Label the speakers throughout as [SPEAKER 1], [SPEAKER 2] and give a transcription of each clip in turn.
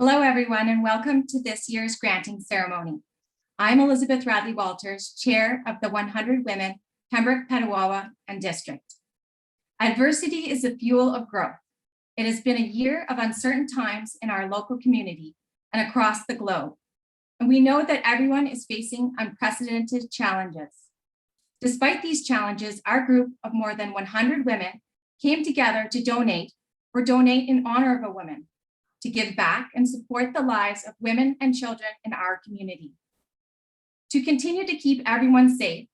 [SPEAKER 1] Hello, everyone, and welcome to this year's granting ceremony. I'm Elizabeth Radley Walters, Chair of the 100 Women Pembroke, Petawawa, and District. Adversity is the fuel of growth. It has been a year of uncertain times in our local community and across the globe, and we know that everyone is facing unprecedented challenges. Despite these challenges, our group of more than 100 women came together to donate in honor of a woman, to give back and support the lives of women and children in our community. To continue to keep everyone safe,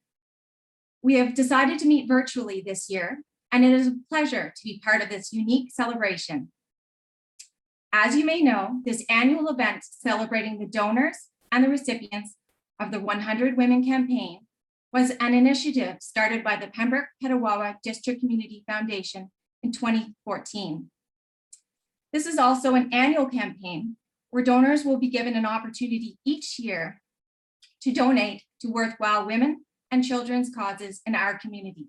[SPEAKER 1] we have decided to meet virtually this year, and it is a pleasure to be part of this unique celebration. As you may know, this annual event celebrating the donors and the recipients of the 100 Women campaign was an initiative started by the Pembroke-Petawawa District Community Foundation in 2014. This is also an annual campaign where donors will be given an opportunity each year to donate to worthwhile women and children's causes in our community.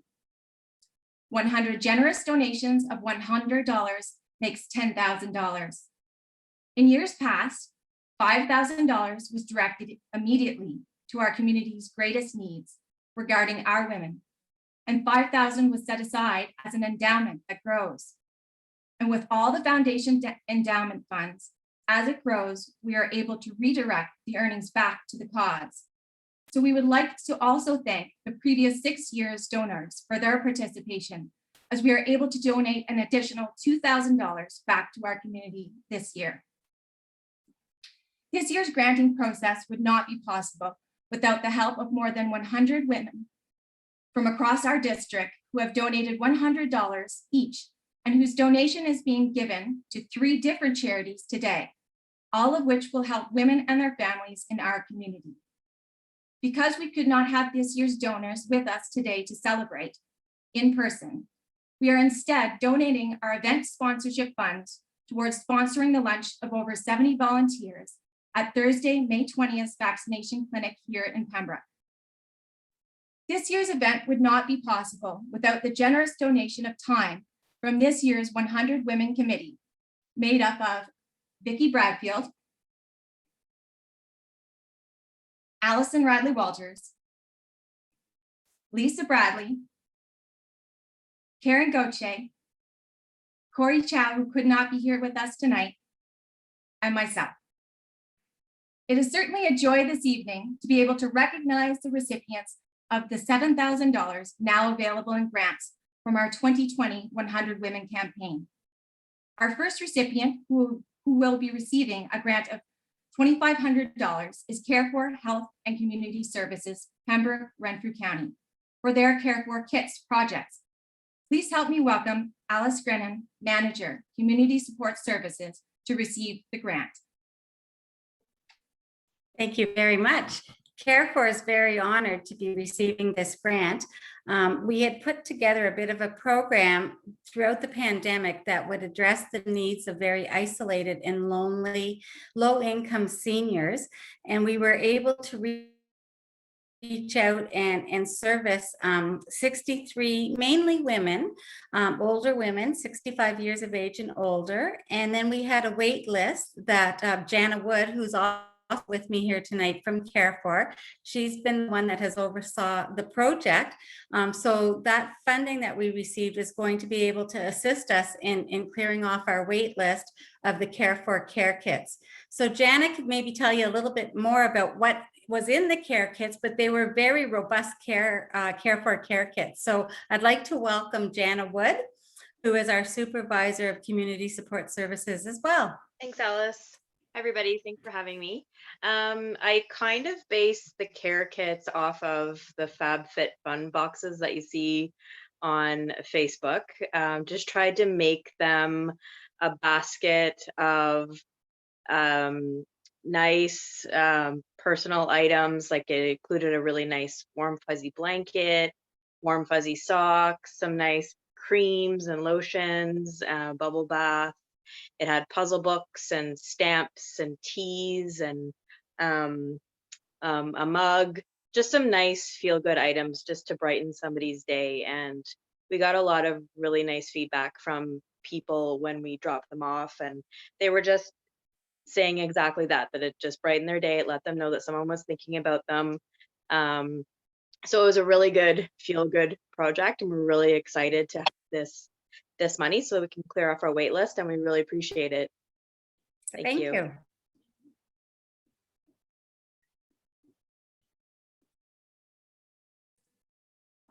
[SPEAKER 1] 100 generous donations of $100 makes $10,000. In years past, $5,000 was directed immediately to our community's greatest needs regarding our women, and $5,000 was set aside as an endowment that grows. And with all the foundation endowment funds, as it grows, we are able to redirect the earnings back to the cause. So we would like to also thank the previous 6 years donors for their participation, as we are able to donate an additional $2,000 back to our community this year. This year's granting process would not be possible without the help of more than 100 women from across our district who have donated $100 each, and whose donation is being given to 3 different charities today, all of which will help women and their families in our community. Because we could not have this year's donors with us today to celebrate in person, we are instead donating our event sponsorship funds towards sponsoring the lunch of over 70 volunteers at Thursday, May 20th vaccination clinic here in Pembroke. This year's event would not be possible without the generous donation of time from this year's 100 Women Committee, made up of Vicki Bradfield, Allison Radley Walters, Lisa Bradley, Karen Gauthier, Corey Chow, who could not be here with us tonight, and myself. It is certainly a joy this evening to be able to recognize the recipients of the $7,000 now available in grants from our 2020 100 Women campaign. Our first recipient who will be receiving a grant of $2,500 is Carefor Health and Community Services, Pembroke-Renfrew County, for their Carefor Kits projects. Please help me welcome Alice Grennan, Manager, Community Support Services, to receive the grant.
[SPEAKER 2] Thank you very much. Carefor is very honored to be receiving this grant. We had put together a bit of a program throughout the pandemic that would address the needs of very isolated and lonely, low-income seniors, and we were able to reach out and service 63, mainly women, older women, 65 years of age and older. And then we had a wait list that Jana Wood, who's with me here tonight from Carefor. She's been the one that has oversaw the project. So that funding that we received is going to be able to assist us in clearing off our wait list of the Carefor Care Kits. So Jana could maybe tell you a little bit more about what was in the care kits, but they were very robust Carefor Care Kits. So I'd like to welcome Jana Wood, who is our Supervisor of Community Support Services as well.
[SPEAKER 3] Thanks, Alice. Hi, everybody. Thanks for having me. I kind of base the care kits off of the FabFitFun boxes that you see on Facebook. Just tried to make them a basket of nice personal items. Like it included a really nice warm fuzzy blanket, warm fuzzy socks, some nice creams and lotions, bubble bath. It had puzzle books and stamps and teas and a mug, just some nice feel-good items just to brighten somebody's day. And we got a lot of really nice feedback from people when we dropped them off, and they were just saying exactly that it just brightened their day. It let them know that someone was thinking about them. So it was a really good, feel-good project, and we're really excited to have this money so we can clear off our wait list, and we really appreciate it.
[SPEAKER 2] Thank you.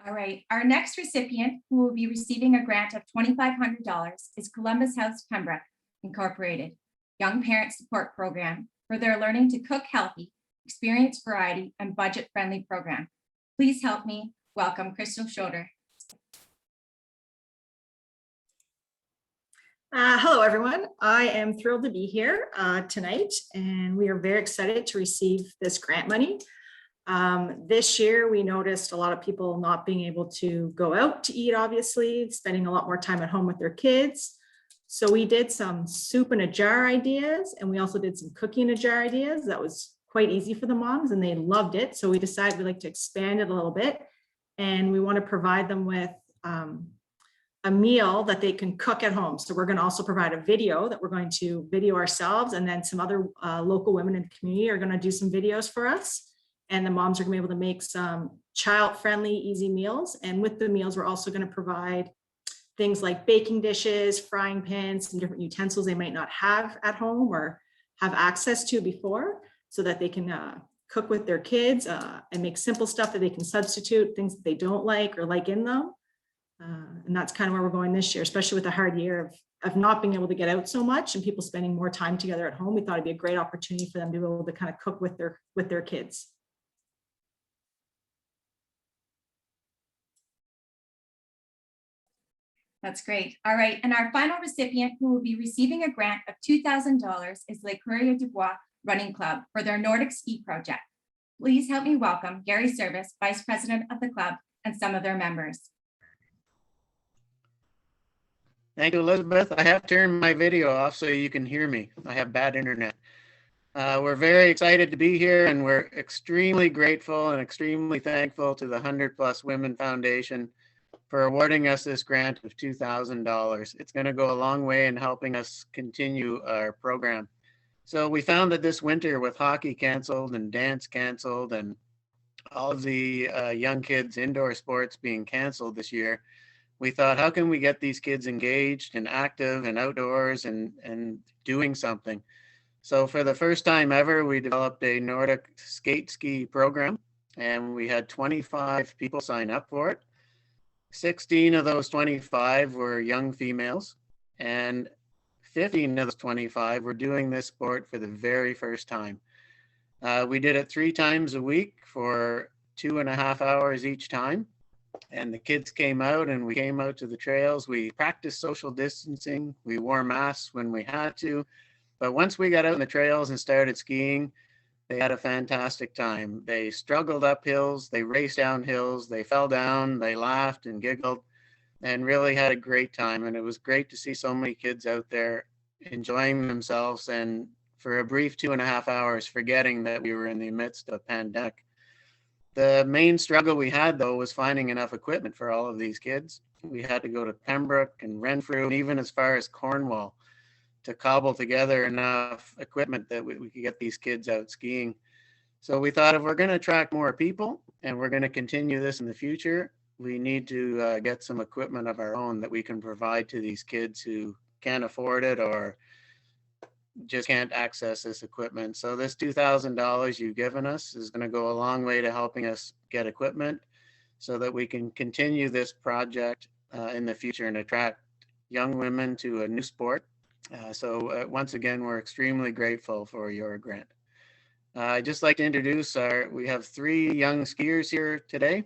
[SPEAKER 1] All right, our next recipient who will be receiving a grant of $2,500 is Columbus House Pembroke Incorporated, Young Parent Support Program for their Learning to Cook Healthy, Experience Variety, and Budget-Friendly program. Please help me welcome Crystal Schroeder.
[SPEAKER 4] Hello, everyone. I am thrilled to be here tonight, and we are very excited to receive this grant money. This year, we noticed a lot of people not being able to go out to eat, obviously, spending a lot more time at home with their kids. So we did some soup in a jar ideas, and we also did some cookie in a jar ideas. That was quite easy for the moms, and they loved it. So we decided we'd like to expand it a little bit, and we want to provide them with a meal that they can cook at home. So we're going to also provide a video that we're going to video ourselves, and then some other local women in the community are going to do some videos for us. And the moms are going to be able to make some child-friendly, easy meals. And with the meals, we're also going to provide things like baking dishes, frying pans, and different utensils they might not have at home or have access to before, so that they can cook with their kids and make simple stuff that they can substitute, things that they don't like or like in them. And that's kind of where we're going this year, especially with a hard year of not being able to get out so much and people spending more time together at home. We thought it'd be a great opportunity for them to be able to kind of cook with their kids.
[SPEAKER 1] That's great. All right, and our final recipient who will be receiving a grant of $2,000 is Les Courriers du Bois Running Club for their Nordic Ski project. Please help me welcome Gary Service, Vice President of the club, and some of their members.
[SPEAKER 5] Thank you, Elizabeth. I have turned my video off so you can hear me. I have bad internet. We're very excited to be here, and we're extremely grateful and extremely thankful to the 100+ Women Foundation for awarding us this grant of $2,000. It's going to go a long way in helping us continue our program. So we found that this winter, with hockey canceled and dance canceled and all of the young kids indoor sports being canceled this year, we thought, how can we get these kids engaged and active and outdoors and doing something? So for the first time ever, we developed a Nordic skate ski program, and we had 25 people sign up for it. 16 of those 25 were young females, and 15 of those 25 were doing this sport for the very first time. We did it 3 times a week for 2.5 hours each time. And the kids came out, and we came out to the trails. We practiced social distancing. We wore masks when we had to. But once we got out in the trails and started skiing, they had a fantastic time. They struggled up hills. They raced down hills. They fell down. They laughed and giggled and really had a great time. And it was great to see so many kids out there enjoying themselves, and for a brief 2.5 hours, forgetting that we were in the midst of a pandemic. The main struggle we had, though, was finding enough equipment for all of these kids. We had to go to Pembroke and Renfrew, and even as far as Cornwall, to cobble together enough equipment that we could get these kids out skiing. So we thought, if we're going to attract more people and we're going to continue this in the future, we need to get some equipment of our own that we can provide to these kids who can't afford it or just can't access this equipment. So this $2,000 you've given us is going to go a long way to helping us get equipment so that we can continue this project in the future and attract young women to a new sport. Once again, we're extremely grateful for your grant. I'd just like to introduce we have 3 young skiers here today.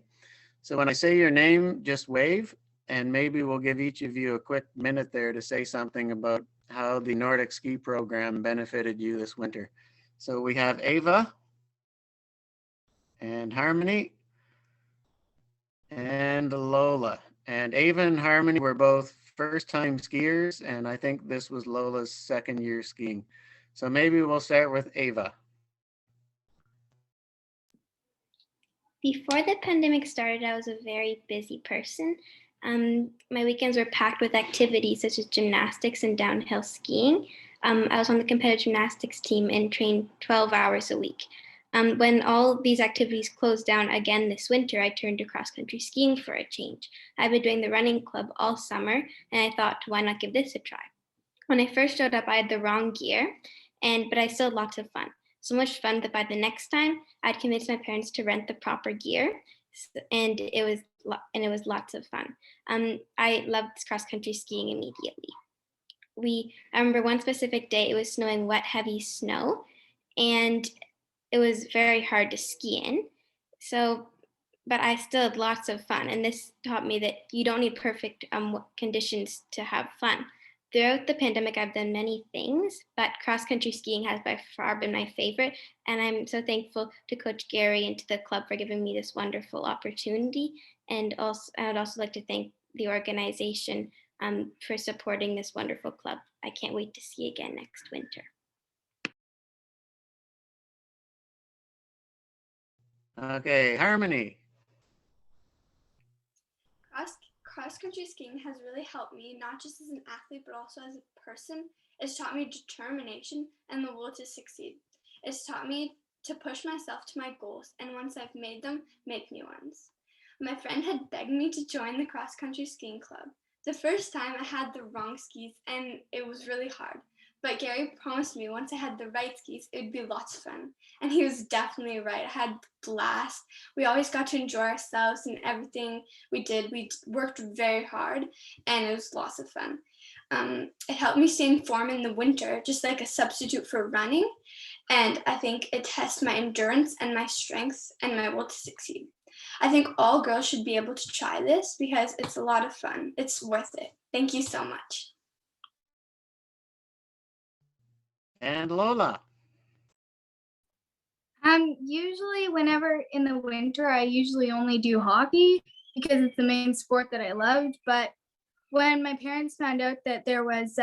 [SPEAKER 5] So when I say your name, just wave, and maybe we'll give each of you a quick minute there to say something about how the Nordic ski program benefited you this winter. So we have Ava and Harmony and Lola. And Ava and Harmony were both first-time skiers, and I think this was Lola's 2nd year skiing. So maybe we'll start with Ava.
[SPEAKER 6] Before the pandemic started, I was a very busy person. My weekends were packed with activities such as gymnastics and downhill skiing. I was on the competitive gymnastics team and trained 12 hours a week. When all these activities closed down again this winter, I turned to cross-country skiing for a change. I've been doing the running club all summer, and I thought, why not give this a try? When I first showed up, I had the wrong gear, but I still had lots of fun. So much fun that by the next time, I'd convinced my parents to rent the proper gear, and it was lots of fun. I loved cross-country skiing immediately. I remember one specific day, it was snowing wet, heavy snow, and it was very hard to ski in. But I still had lots of fun. And this taught me that you don't need perfect conditions to have fun. Throughout the pandemic, I've done many things, but cross-country skiing has by far been my favorite. And I'm so thankful to Coach Gary and to the club for giving me this wonderful opportunity. And also, I would also like to thank the organization for supporting this wonderful club. I can't wait to ski again next winter.
[SPEAKER 5] Okay, Harmony.
[SPEAKER 7] Cross-country skiing has really helped me, not just as an athlete, but also as a person. It's taught me determination and the will to succeed. It's taught me to push myself to my goals, and once I've made them, make new ones. My friend had begged me to join the cross-country skiing club. The first time I had the wrong skis, and it was really hard. But Gary promised me once I had the right skis, it would be lots of fun. And he was definitely right. I had a blast. We always got to enjoy ourselves and everything we did. We worked very hard, and it was lots of fun. It helped me stay in form in the winter, just like a substitute for running. And I think it tests my endurance and my strength and my will to succeed. I think all girls should be able to try this because it's a lot of fun. It's worth it. Thank you so much.
[SPEAKER 5] And Lola.
[SPEAKER 8] Usually whenever in the winter, I usually only do hockey because it's the main sport that I loved. But when my parents found out that there was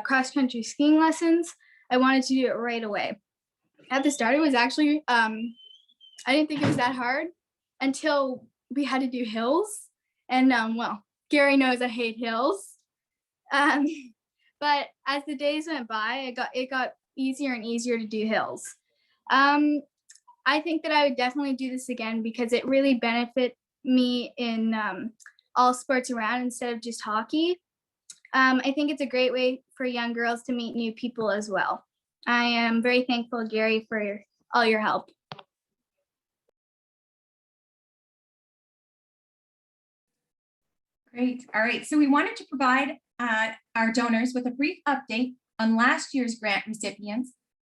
[SPEAKER 8] cross-country skiing lessons, I wanted to do it right away. At the start, it was actually, I didn't think it was that hard until we had to do hills. And well, Gary knows I hate hills. But as the days went by, it got easier and easier to do hills. I think that I would definitely do this again because it really benefit me in all sports around instead of just hockey. I think it's a great way for young girls to meet new people as well. I am very thankful, Gary, for all your help.
[SPEAKER 1] Great. All right. So we wanted to provide our donors with a brief update on last year's grant recipients.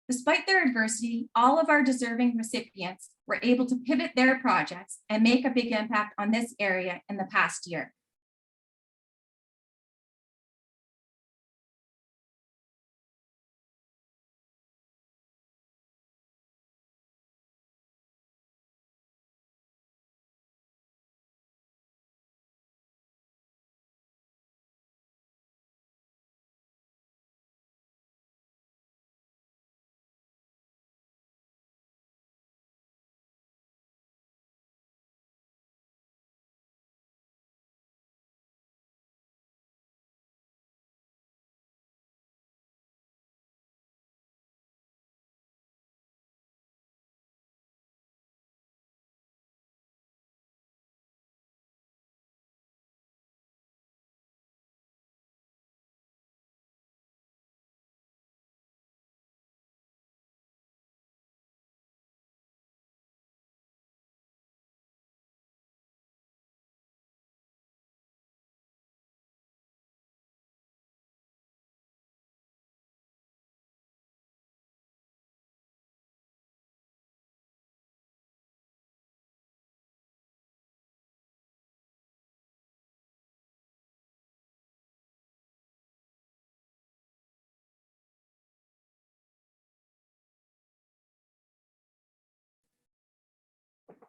[SPEAKER 1] Despite their adversity, all of our deserving recipients were able to pivot their projects and make a big impact on this area in the past year.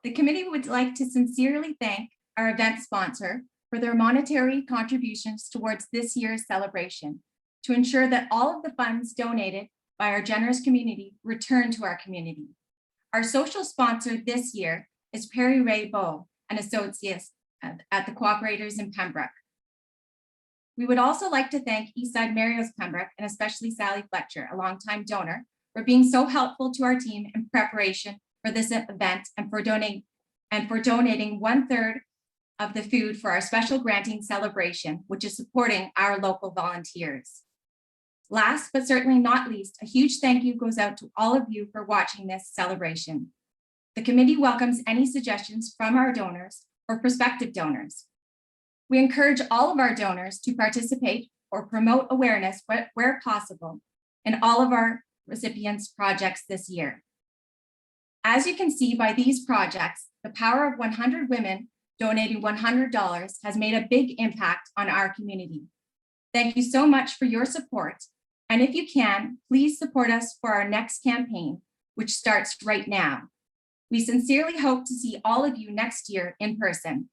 [SPEAKER 1] The committee would like to sincerely thank our event sponsor for their monetary contributions towards this year's celebration to ensure that all of the funds donated by our generous community return to our community. Our social sponsor this year is Perry Ray Bow and Associates at the Cooperators in Pembroke. We would also like to thank Eastside Mario's Pembroke and especially Sally Fletcher, a longtime donor, for being so helpful to our team in preparation for this event and for donating 1/3 of the food for our special granting celebration, which is supporting our local volunteers. Last but certainly not least, a huge thank you goes out to all of you for watching this celebration. The committee welcomes any suggestions from our donors or prospective donors. We encourage all of our donors to participate or promote awareness where possible in all of our recipients' projects this year. As you can see by these projects, the power of 100 women donating $100 has made a big impact on our community. Thank you so much for your support. And if you can, please support us for our next campaign, which starts right now. We sincerely hope to see all of you next year in person.